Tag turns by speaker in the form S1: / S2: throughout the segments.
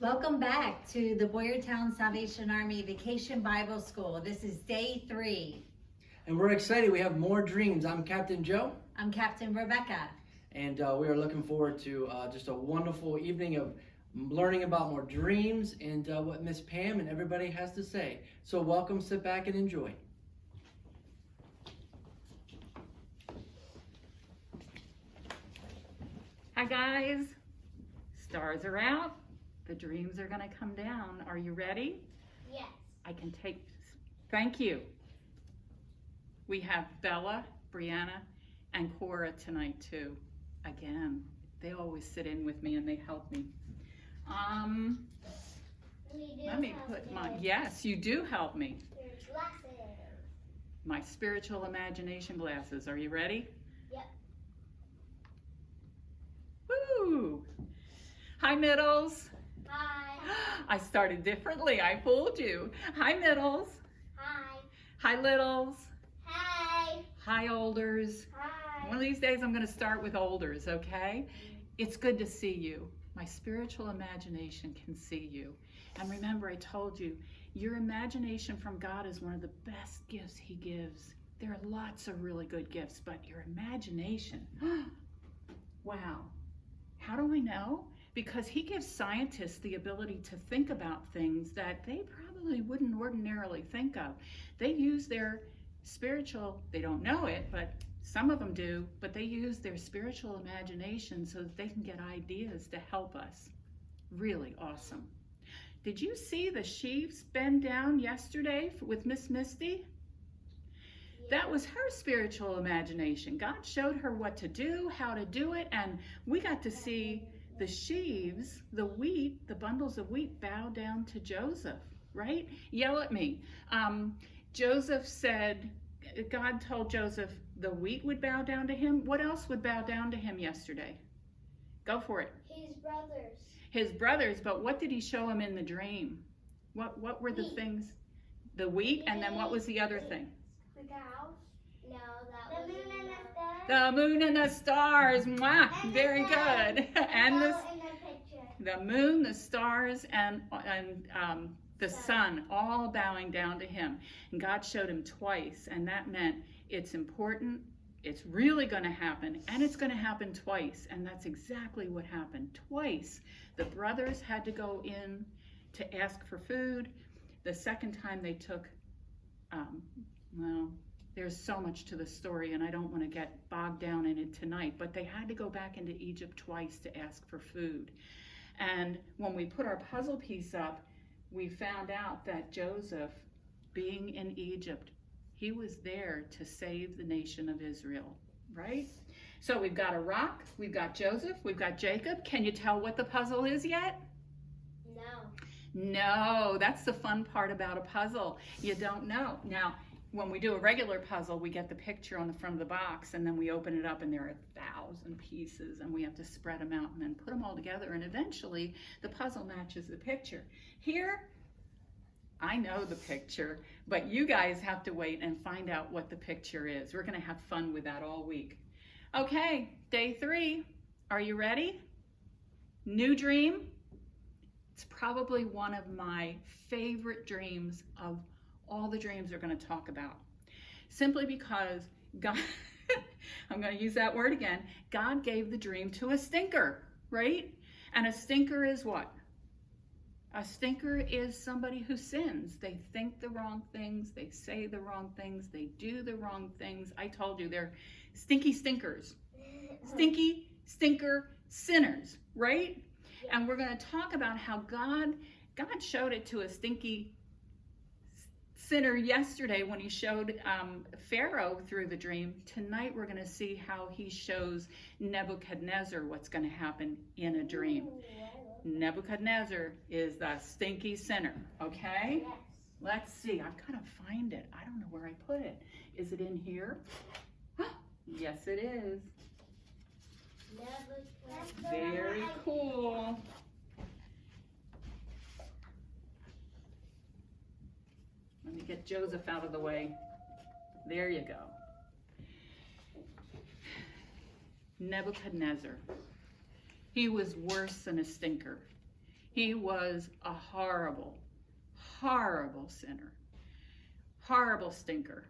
S1: Welcome back to the Boyertown Salvation Army Vacation Bible School. This is day 3.
S2: And we're excited. We have more dreams. I'm Captain Joe.
S1: I'm Captain Rebecca.
S2: And we are looking forward to just a wonderful evening of learning about more dreams and what Miss Pam and everybody has to say. So welcome, sit back and enjoy.
S3: Hi guys, stars are out. The dreams are going to come down. Are you ready?
S4: Yes.
S3: I can take, thank you. We have Bella, Brianna, and Cora tonight too. Again, they always sit in with me and they help me. Let me put my, yes, you do help me.
S4: Your glasses.
S3: My spiritual imagination glasses. Are you ready?
S4: Yep.
S3: Woo! Hi, Middles.
S4: Hi.
S3: I started differently. I fooled you. Hi, Middles.
S4: Hi.
S3: Hi, Littles.
S4: Hi.
S3: Hi, Olders.
S4: Hi.
S3: One of these days I'm going to start with Olders, okay? It's good to see you. My spiritual imagination can see you. And remember, I told you, your imagination from God is one of the best gifts He gives. There are lots of really good gifts, but your imagination, wow. How do I know? Because He gives scientists the ability to think about things that they probably wouldn't ordinarily think of. They use their spiritual, they don't know it, but some of them do, but they use their spiritual imagination so that they can get ideas to help us. Really awesome. Did you see the sheaves bend down yesterday with Miss Misty? That was her spiritual imagination. God showed her what to do, how to do it, and we got to see the sheaves, the wheat, the bundles of wheat bow down to Joseph, right? Yell at me. Joseph said, God told Joseph the wheat would bow down to him. What else would bow down to him yesterday? Go for it.
S4: His brothers.
S3: His brothers, but what did He show him in the dream? What were the
S4: Wheat.
S3: things? The wheat, and then what was the other thing?
S4: The cows. No, that was the moon and the stars.
S3: The moon and the stars. Mwah!
S4: And
S3: Very
S4: the sun.
S3: good. And
S4: in the picture.
S3: the moon, the stars, and the sun, all bowing down to Him. And God showed him twice, and that meant it's important, it's really going to happen, and it's going to happen twice. And that's exactly what happened. Twice, the brothers had to go in to ask for food. The second time they took, well, there's so much to the story, and I don't want to get bogged down in it tonight, but they had to go back into Egypt twice to ask for food. And when we put our puzzle piece up, we found out that Joseph, being in Egypt, he was there to save the nation of Israel, right? So we've got a rock, we've got Joseph, we've got Jacob. Can you tell what the puzzle is yet?
S4: No.
S3: No, that's the fun part about a puzzle. You don't know. Now, when we do a regular puzzle, we get the picture on the front of the box, and then we open it up, and there are 1,000 pieces, and we have to spread them out and then put them all together, and eventually the puzzle matches the picture. Here, I know the picture, but you guys have to wait and find out what the picture is. We're going to have fun with that all week. Okay, day 3. Are you ready? New dream. It's probably one of my favorite dreams of all the dreams we're going to talk about. Simply because God, I'm going to use that word again, God gave the dream to a stinker, right? And a stinker is what? A stinker is somebody who sins. They think the wrong things, they say the wrong things, they do the wrong things. I told you, they're stinky stinkers. Stinky, stinker, sinners, right?
S4: Yeah.
S3: And we're going to talk about how God showed it to a stinky sinner yesterday when He showed Pharaoh through the dream. Tonight we're going to see how He shows Nebuchadnezzar what's going to happen in a dream. Nebuchadnezzar is the stinky sinner, okay?
S4: Yes.
S3: Let's see. I've got to find it. I don't know where I put it. Is it in here? Yes, it is. Very cool. Let me get Joseph out of the way. There you go. Nebuchadnezzar. He was worse than a stinker. He was a horrible, horrible sinner, horrible stinker.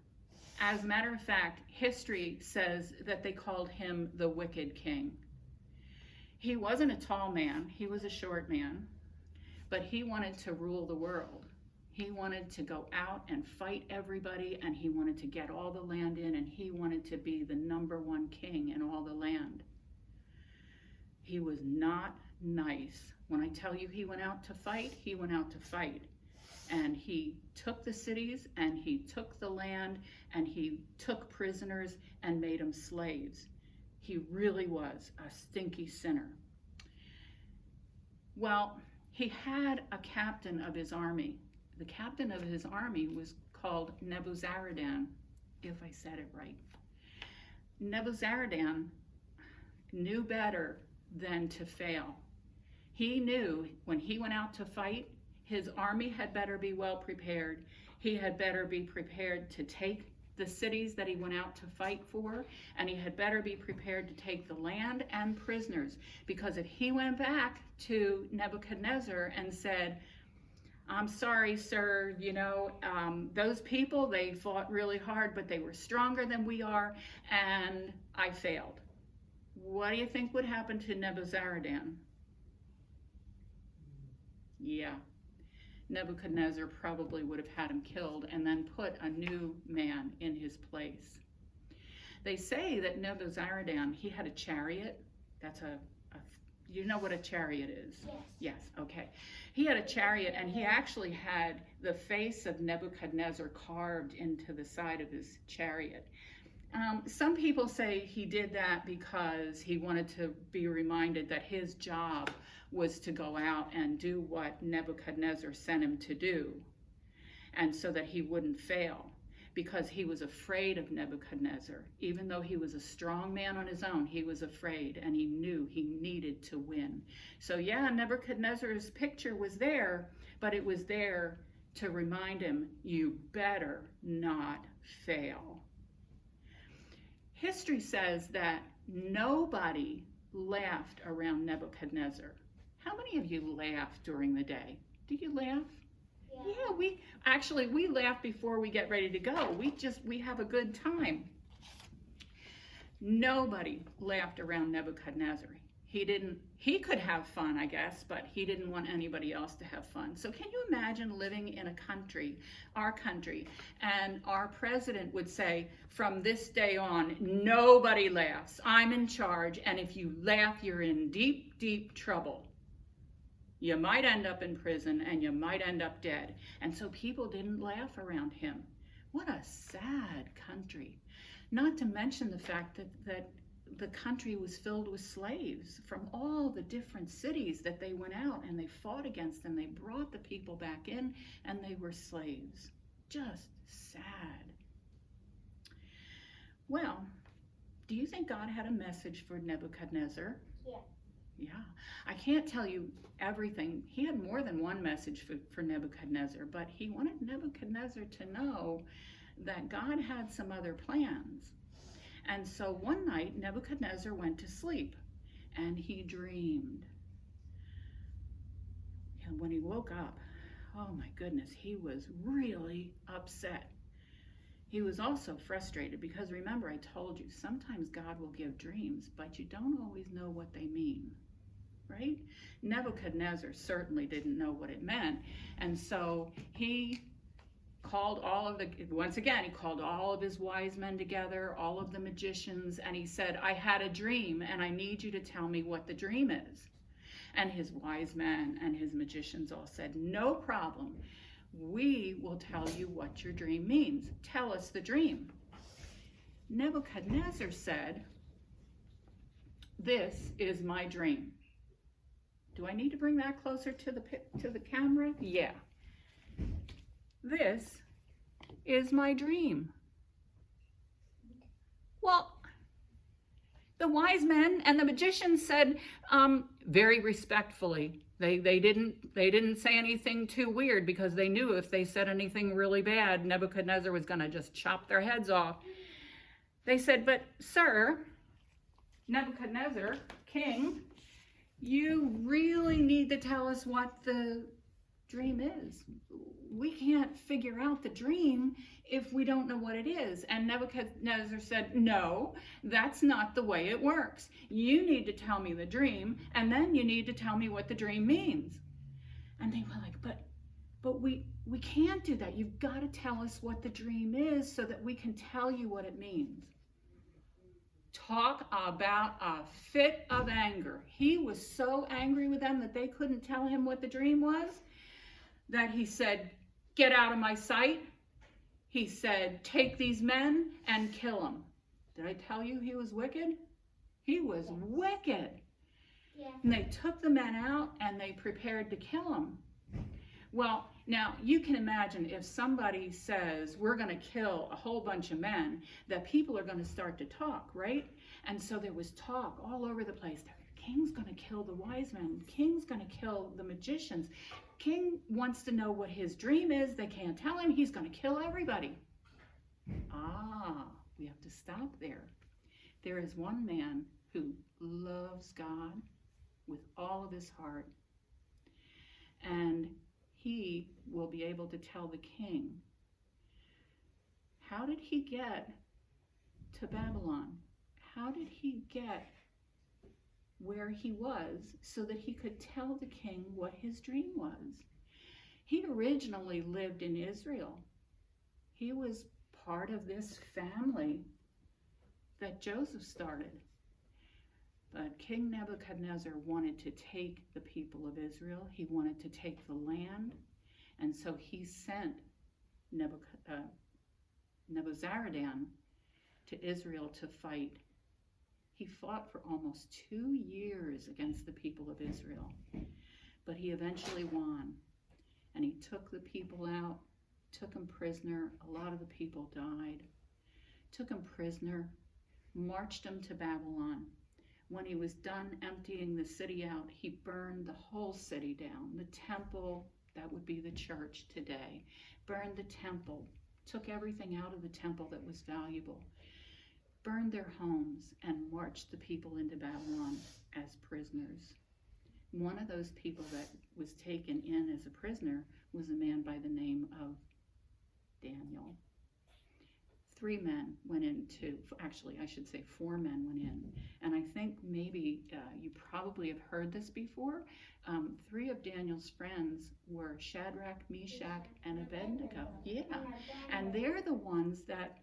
S3: As a matter of fact, history says that they called him the wicked king. He wasn't a tall man, he was a short man, but he wanted to rule the world. He wanted to go out and fight everybody, and he wanted to get all the land in, and he wanted to be the #1 king in all the land. He was not nice. When I tell you he went out to fight, he went out to fight. And he took the cities, and he took the land, and he took prisoners and made them slaves. He really was a stinky sinner. Well, he had a captain of his army. The captain of his army was called Nebuzaradan, if I said it right. Nebuzaradan knew better than to fail. He knew when he went out to fight, his army had better be well prepared. He had better be prepared to take the cities that he went out to fight for, and he had better be prepared to take the land and prisoners, because if he went back to Nebuchadnezzar and said, I'm sorry, sir, those people, they fought really hard, but they were stronger than we are, and I failed. What do you think would happen to Nebuzaradan? Yeah. Nebuchadnezzar probably would have had him killed and then put a new man in his place. They say that Nebuzaradan, he had a chariot. That's you know what a chariot is?
S4: Yes.
S3: Yes, okay. He had a chariot, and he actually had the face of Nebuchadnezzar carved into the side of his chariot. Some people say he did that because he wanted to be reminded that his job was to go out and do what Nebuchadnezzar sent him to do, and so that he wouldn't fail, because he was afraid of Nebuchadnezzar. Even though he was a strong man on his own, he was afraid, and he knew he needed to win. So yeah, Nebuchadnezzar's picture was there, but it was there to remind him, you better not fail. History says that nobody laughed around Nebuchadnezzar. How many of you laugh during the day? Do you laugh? Yeah, we laugh before we get ready to go. We have a good time. Nobody laughed around Nebuchadnezzar. He could have fun, I guess, but he didn't want anybody else to have fun. So can you imagine living in a country, our country, and our president would say, from this day on, nobody laughs. I'm in charge, and if you laugh, you're in deep, deep trouble. You might end up in prison, and you might end up dead. And so people didn't laugh around him. What a sad country. Not to mention the fact that the country was filled with slaves from all the different cities that they went out and they fought against them. They brought the people back in, and they were slaves. Just sad. Well, do you think God had a message for Nebuchadnezzar?
S4: Yeah.
S3: Yeah, I can't tell you everything. He had more than one message for Nebuchadnezzar, but he wanted Nebuchadnezzar to know that God had some other plans. And so one night, Nebuchadnezzar went to sleep, and he dreamed. And when he woke up, oh my goodness, he was really upset. He was also frustrated because, remember, I told you, sometimes God will give dreams, but you don't always know what they mean. Right? Nebuchadnezzar certainly didn't know what it meant. And so he called he called all of his wise men together, all of the magicians, and he said, I had a dream, and I need you to tell me what the dream is. And his wise men and his magicians all said, no problem. We will tell you what your dream means. Tell us the dream. Nebuchadnezzar said, this is my dream. Do I need to bring that closer to the camera? Yeah. This is my dream. Well, the wise men and the magicians said, very respectfully, they didn't say anything too weird, because they knew if they said anything really bad, Nebuchadnezzar was going to just chop their heads off. They said, but sir, Nebuchadnezzar, king, you really need to tell us what the dream is. We can't figure out the dream if we don't know what it is. And Nebuchadnezzar said, no, that's not the way it works. You need to tell me the dream, and then you need to tell me what the dream means. And they were like, but we can't do that. You've got to tell us what the dream is so that we can tell you what it means. Talk about a fit of anger. He was so angry with them that they couldn't tell him what the dream was, that he said, get out of my sight. He said, take these men and kill them. Did I tell you he was wicked? He was wicked.
S4: Yeah.
S3: And they took the men out and they prepared to kill them. Well, now you can imagine if somebody says, we're going to kill a whole bunch of men, that people are going to start to talk, right? And so there was talk all over the place. The king's going to kill the wise men. The king's going to kill the magicians. King wants to know what his dream is. They can't tell him. He's going to kill everybody. We have to stop there. There is one man who loves God with all of his heart, and he will be able to tell the king, how did he get to Babylon? How did he get where he was so that he could tell the king what his dream was? He originally lived in Israel. He was part of this family that Joseph started. But King Nebuchadnezzar wanted to take the people of Israel. He wanted to take the land. And so he sent Nebuzaradan to Israel to fight. He fought for almost 2 years against the people of Israel. But he eventually won. And he took the people out, took them prisoner. A lot of the people died. Took them prisoner, marched them to Babylon. When he was done emptying the city out, he burned the whole city down. The temple, that would be the church today, burned the temple, took everything out of the temple that was valuable, burned their homes, and marched the people into Babylon as prisoners. One of those people that was taken in as a prisoner was a man by the name of Daniel. 3 men went into, actually I should say 4 men went in, and I think maybe you probably have heard this before. 3 of Daniel's friends were Shadrach, Meshach, and Abednego. Yeah, and they're the ones that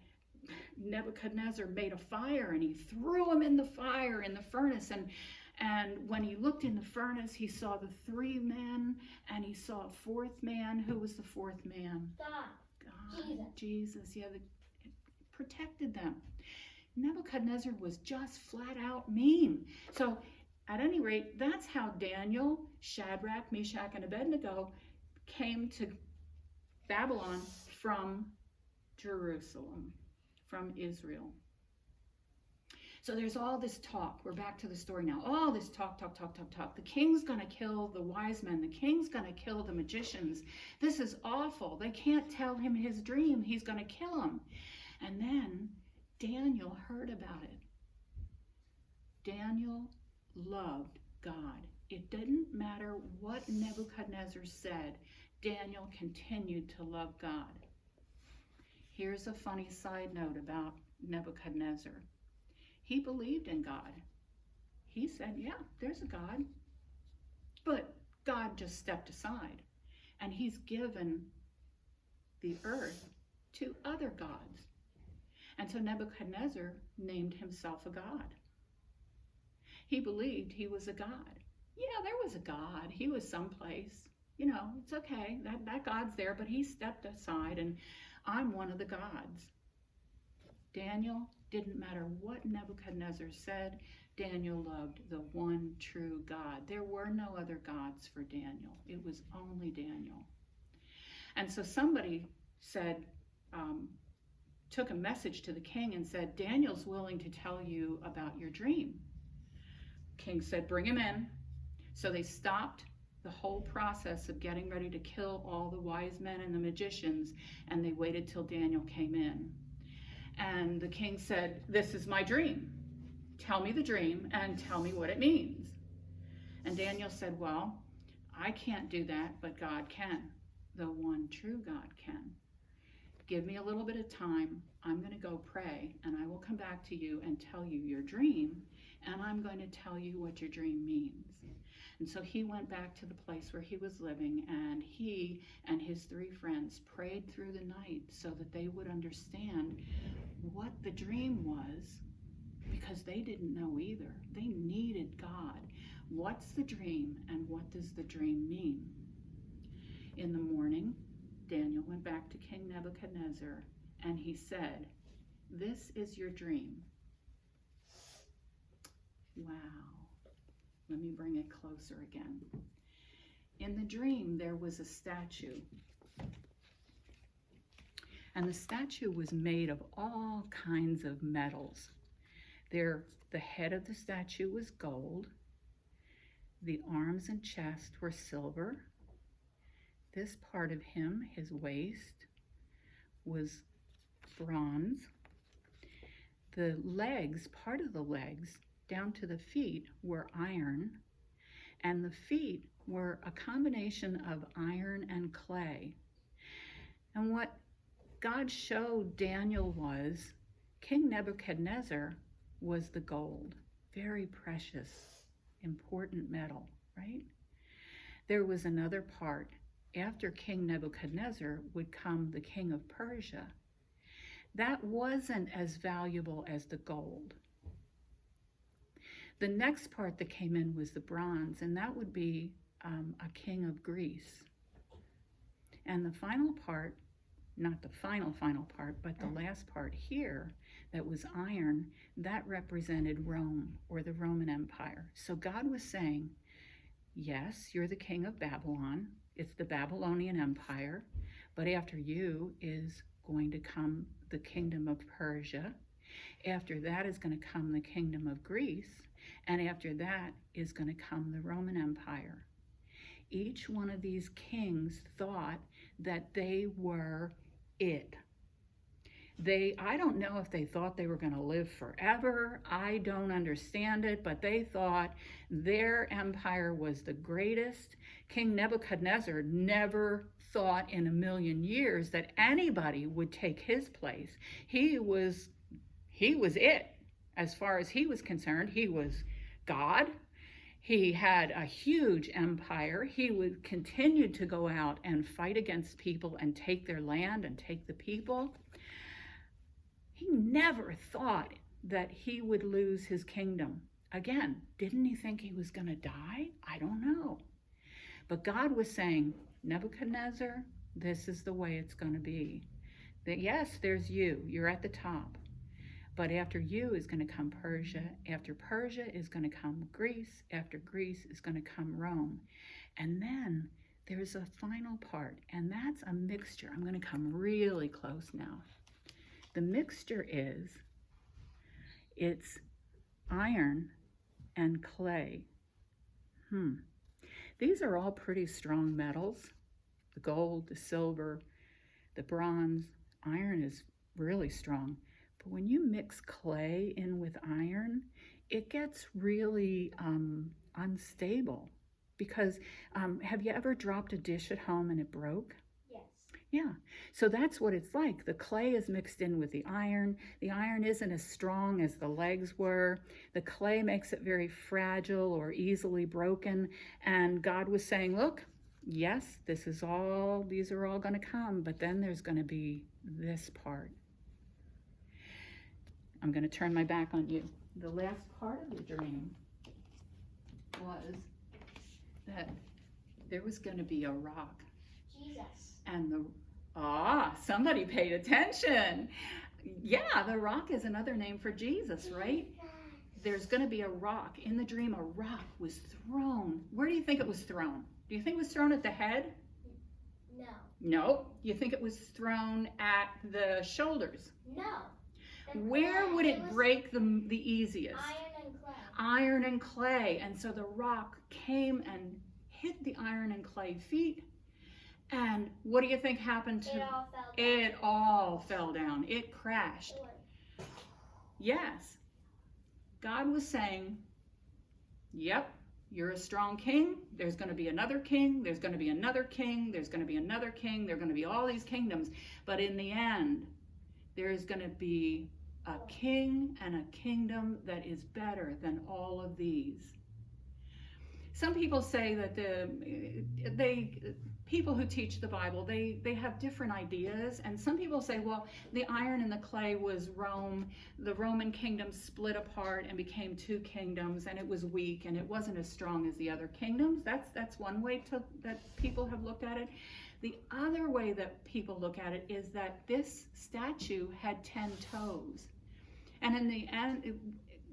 S3: Nebuchadnezzar made a fire, and he threw them in the fire in the furnace, and when he looked in the furnace, he saw the 3 men, and he saw a 4th man. Who was the 4th man? God, Jesus. Yeah, protected them. Nebuchadnezzar was just flat out mean. So at any rate, that's how Daniel, Shadrach, Meshach, and Abednego came to Babylon from Jerusalem, from Israel. So there's all this talk. We're back to the story now. All this talk. The king's going to kill the wise men. The king's going to kill the magicians. This is awful. They can't tell him his dream. He's going to kill them. And then Daniel heard about it. Daniel loved God. It didn't matter what Nebuchadnezzar said. Daniel continued to love God. Here's a funny side note about Nebuchadnezzar. He believed in God. He said, yeah, there's a God. But God just stepped aside. And he's given the earth to other gods. And so Nebuchadnezzar named himself a god. He believed he was a god. Yeah, there was a God. He was someplace. You know, it's okay. That God's there, but he stepped aside, and I'm one of the gods. Daniel, didn't matter what Nebuchadnezzar said, Daniel loved the one true God. There were no other gods for Daniel. It was only Daniel. And so somebody said, took a message to the king and said, Daniel's willing to tell you about your dream. King said, bring him in. So they stopped the whole process of getting ready to kill all the wise men and the magicians, and they waited till Daniel came in. And the king said, this is my dream. Tell me the dream and tell me what it means. And Daniel said, well, I can't do that, but God can. The one true God can. Give me a little bit of time. I'm going to go pray, and I will come back to you and tell you your dream, and I'm going to tell you what your dream means. And so he went back to the place where he was living, and he and his 3 friends prayed through the night so that they would understand what the dream was, because they didn't know either. They needed God. What's the dream, and what does the dream mean? In the morning, Daniel went back to King Nebuchadnezzar, and he said, this is your dream. Wow. Let me bring it closer again. In the dream, there was a statue. And the statue was made of all kinds of metals. The head of the statue was gold. The arms and chest were silver. This part of him, his waist, was bronze. The legs, part of the legs, down to the feet were iron, and the feet were a combination of iron and clay. And what God showed Daniel was King Nebuchadnezzar was the gold, very precious, important metal, right? There was another part. After King Nebuchadnezzar would come the king of Persia. That wasn't as valuable as the gold. The next part that came in was the bronze, and that would be a king of Greece. And the final part, not the final part, but the last part here that was iron, that represented Rome, or the Roman Empire. So God was saying, yes, you're the king of Babylon. It's the Babylonian Empire, but after you is going to come the kingdom of Persia. After that is going to come the kingdom of Greece, and after that is going to come the Roman Empire. Each one of these kings thought that they were it. I don't know if they thought they were going to live forever. I don't understand it, but they thought their empire was the greatest. King Nebuchadnezzar never thought in a million years that anybody would take his place. He was it. As far as he was concerned, he was God. He had a huge empire. He would continue to go out and fight against people and take their land and take the people. He never thought that he would lose his kingdom. Again, didn't he think he was going to die? I don't know. But God was saying, Nebuchadnezzar, this is the way it's going to be. That yes, there's you. You're at the top. But after you is going to come Persia. After Persia is going to come Greece. After Greece is going to come Rome. And then there's a final part, and that's a mixture. I'm going to come really close now. The mixture is, it's iron and clay. These are all pretty strong metals. The gold, the silver, the bronze. Iron is really strong. But when you mix clay in with iron, it gets really unstable. Because have you ever dropped a dish at home and it broke? Yeah, so that's what it's like. The clay is mixed in with the iron. The iron isn't as strong as the legs were. The clay makes it very fragile or easily broken. And God was saying, look, yes, these are all going to come, but then there's going to be this part. I'm going to turn my back on you. The last part of the dream was that there was going to be a rock.
S4: Jesus.
S3: And somebody paid attention. Yeah, the rock is another name for Jesus, right? There's going to be a rock. In the dream, a rock was thrown. Where do you think it was thrown? Do you think it was thrown at the head?
S4: No.
S3: No. You think it was thrown at the shoulders?
S4: No.
S3: Where would it break the easiest?
S4: Iron and clay.
S3: Iron and clay. And so the rock came and hit the iron and clay feet. And what do you think happened to it? It all fell down. It crashed. Yes. God was saying, yep, You're a strong king. There's going to be another king. There's going to be another king. There's going to be another king. There are going to be all these kingdoms. But in the end, there is going to be a king and a kingdom that is better than all of these. Some people say that people who teach the Bible, they have different ideas. And some people say, well, the iron and the clay was Rome. The Roman kingdom split apart and became two kingdoms, and it was weak and it wasn't as strong as the other kingdoms. That's one way that people have looked at it. The other way that people look at it is that this statue had 10 toes. And in the end,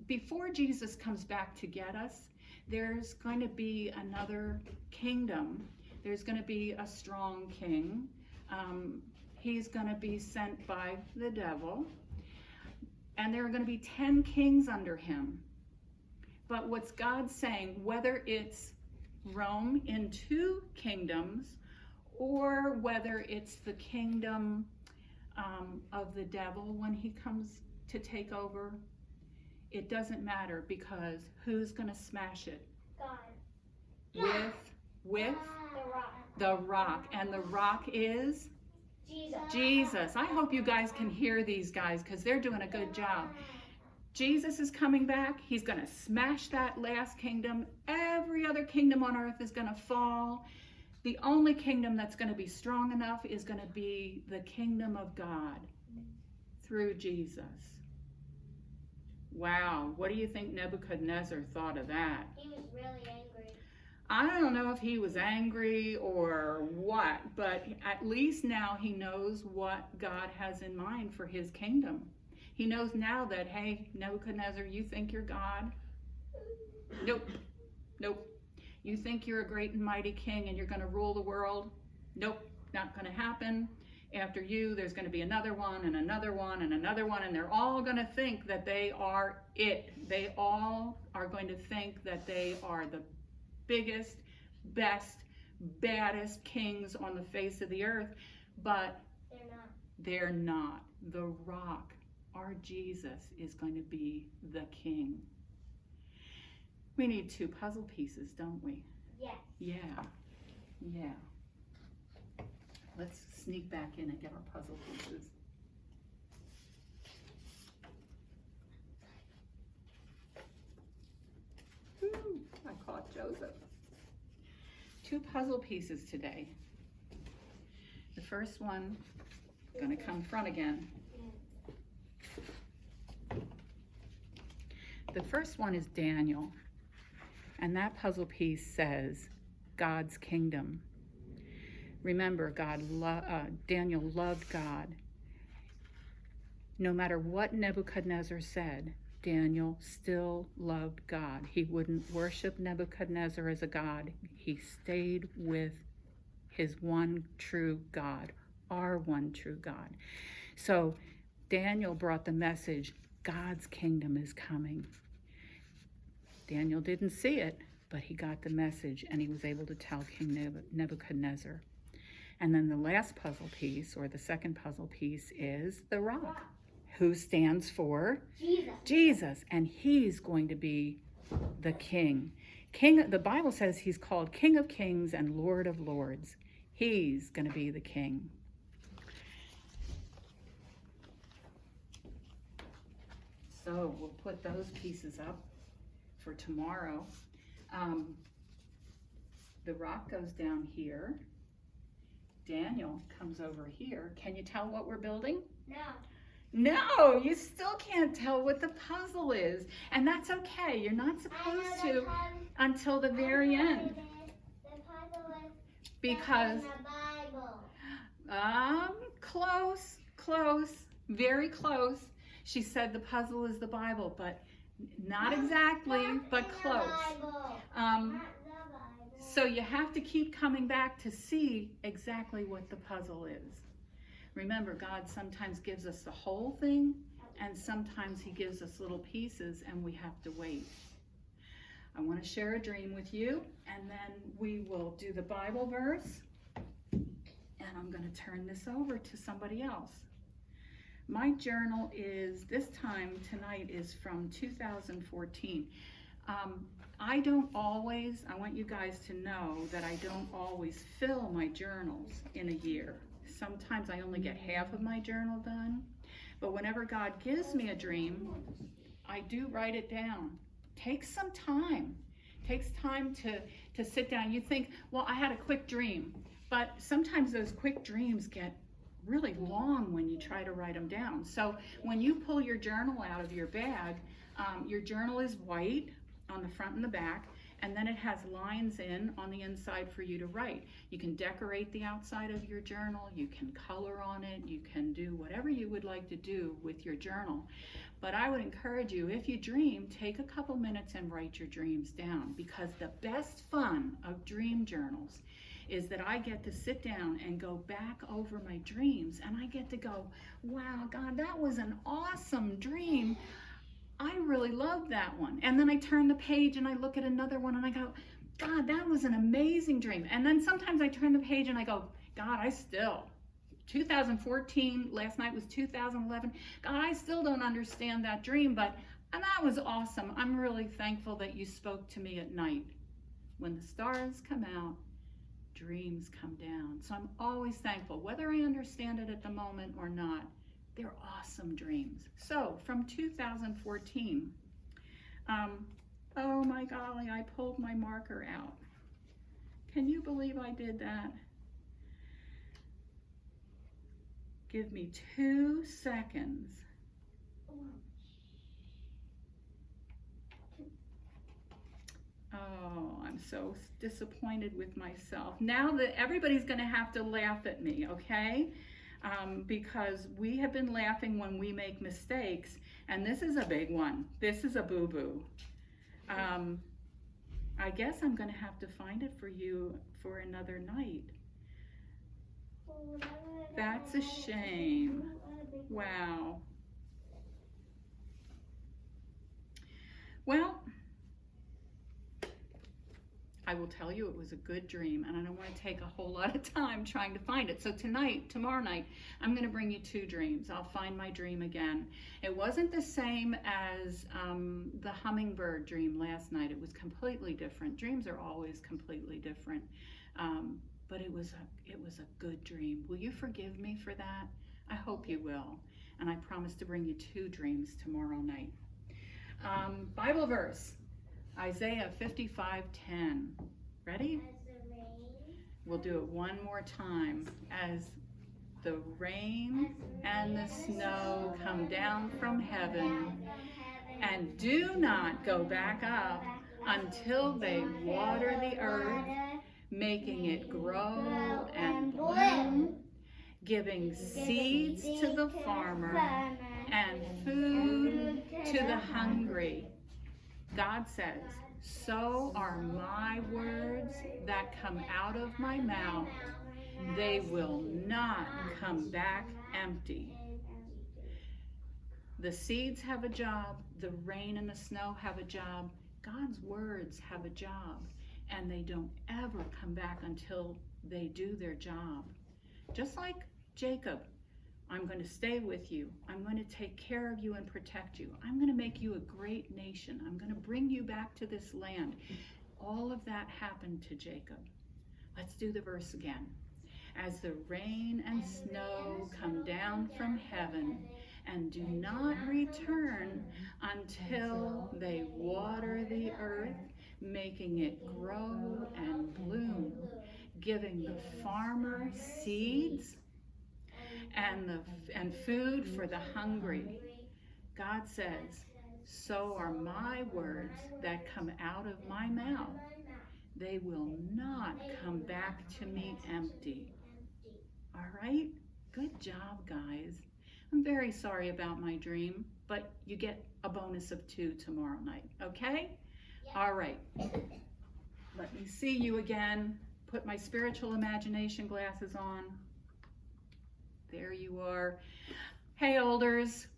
S3: before Jesus comes back to get us, there's going to be another kingdom. There's going to be a strong king. He's going to be sent by the devil. And there are going to be 10 kings under him. But what's God saying, whether it's Rome in 2 kingdoms, or whether it's the kingdom of the devil when he comes to take over, it doesn't matter, because who's going to smash it?
S4: God.
S3: With
S4: The rock.
S3: the rock. And the rock is
S4: Jesus.
S3: Jesus. I hope you guys can hear these guys, because they're doing a good job. Jesus is coming back. He's going to smash that last kingdom. Every other kingdom on earth is going to fall. The only kingdom that's going to be strong enough is going to be the kingdom of God through Jesus. Wow, what do you think Nebuchadnezzar thought of that?
S4: He was really angry.
S3: I don't know if he was angry or what, but at least now he knows what God has in mind for his kingdom. He knows now that, hey, Nebuchadnezzar, you think you're God? Nope. Nope. You think you're a great and mighty king and you're going to rule the world? Nope, not going to happen. After you, there's going to be another one and another one and another one, and they're all going to think that they are it. They all are going to think that they are the biggest, best, baddest kings on the face of the earth, but
S4: They're not.
S3: they're not. The rock, our Jesus, is going to be the king. We need 2 puzzle pieces, don't we?
S4: Yes.
S3: Yeah. Let's sneak back in and get our puzzle pieces. Woo, I caught Joseph. 2 puzzle pieces today. The first one, gonna come front again. The first one is Daniel. And that puzzle piece says God's kingdom. Remember, Daniel loved God. No matter what Nebuchadnezzar said, Daniel still loved God. He wouldn't worship Nebuchadnezzar as a god. He stayed with his one true God, our one true God. So Daniel brought the message, God's kingdom is coming. Daniel didn't see it, but he got the message, and he was able to tell King Nebuchadnezzar. And then the last puzzle piece, or the second puzzle piece, is the rock, who stands for Jesus, and he's going to be the king. The Bible says he's called King of Kings and Lord of Lords. He's going to be the king. So we'll put those pieces up for tomorrow. The rock goes down here. Daniel comes over here. Can you tell what we're building? No, you still can't tell what the puzzle is. And that's okay. You're not supposed to until the very end.
S4: The puzzle is
S3: Because,
S4: in the Bible.
S3: close, very close. She said the puzzle is the Bible, but not exactly, but close. So you have to keep coming back to see exactly what the puzzle is. Remember, God sometimes gives us the whole thing, and sometimes he gives us little pieces, and we have to wait. I want to share a dream with you, and then we will do the Bible verse, and I'm going to turn this over to somebody else. My journal is, this time tonight is from 2014. I want you guys to know that I don't always fill my journals in a year. Sometimes I only get half of my journal done. But whenever God gives me a dream, I do write it down. Takes some time. Takes time to sit down. You think, well, I had a quick dream. But sometimes those quick dreams get really long when you try to write them down. So when you pull your journal out of your bag, your journal is white on the front and the back, and then it has lines on the inside for you to write. You can decorate the outside of your journal, you can color on it, you can do whatever you would like to do with your journal. But I would encourage you, if you dream, take a couple minutes and write your dreams down, because the best fun of dream journals is that I get to sit down and go back over my dreams, and I get to go, wow, God, that was an awesome dream. I really loved that one. And then I turn the page and I look at another one and I go, God, that was an amazing dream. And then sometimes I turn the page and I go, God, 2014, last night was 2011. God, I still don't understand that dream, but that was awesome. I'm really thankful that you spoke to me at night. When the stars come out, dreams come down. So I'm always thankful, whether I understand it at the moment or not. They're awesome dreams. So from 2014, oh my golly, I pulled my marker out. Can you believe I did that? Give me 2 seconds. Oh, I'm so disappointed with myself. Now that everybody's going to have to laugh at me, okay? Because we have been laughing when we make mistakes, and this is a big one. This is a boo-boo. I guess I'm going to have to find it for you for another night. That's a shame. Wow. Well, I will tell you it was a good dream, and I don't want to take a whole lot of time trying to find it. So tomorrow night, I'm going to bring you 2 dreams. I'll find my dream again. It wasn't the same as the hummingbird dream last night. It was completely different. Dreams are always completely different, but it was a good dream. Will you forgive me for that? I hope you will, and I promise to bring you 2 dreams tomorrow night. Bible verse. Isaiah 55:10. Ready? We'll do it one more time. As the rain and the snow come down from heaven and do not go back up until they water the earth, making it grow and bloom, giving seeds to the farmer and food to the hungry. God says, so are my words that come out of my mouth. They will not come back empty. The seeds have a job. The rain and the snow have a job. God's words have a job. And they don't ever come back until they do their job. Just like Jacob. I'm going to stay with you. I'm going to take care of you and protect you. I'm going to make you a great nation. I'm going to bring you back to this land. All of that happened to Jacob. Let's do the verse again. As the rain and snow come down from heaven and do not return until they water the earth, making it grow and bloom, giving the farmer seeds and food for the hungry. God says, so are my words that come out of my mouth. They will not come back to me empty. All right? Good job, guys. I'm very sorry about my dream, but you get a bonus of 2 tomorrow night, okay? All right. Let me see you again. Put my spiritual imagination glasses on. There you are. Hey, olders.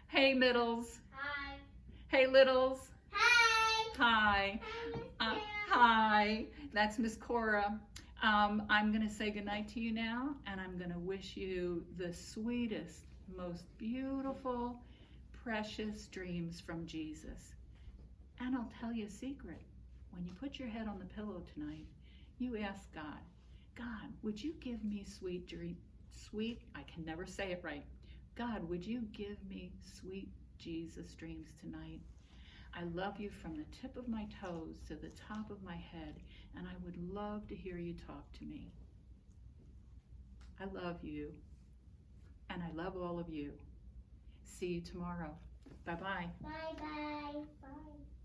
S3: Hey, middles.
S4: Hi.
S3: Hey, littles.
S4: Hi.
S3: Hi. Hi. That's Miss Cora. I'm going to say goodnight to you now, and I'm going to wish you the sweetest, most beautiful, precious dreams from Jesus. And I'll tell you a secret. When you put your head on the pillow tonight, you ask God, God, would you give me sweet dreams? Sweet, I can never say it right. God, would you give me sweet Jesus dreams tonight? I love you from the tip of my toes to the top of my head, and I would love to hear you talk to me. I love you, and I love all of you. See you tomorrow. Bye-bye.
S4: Bye-bye. Bye.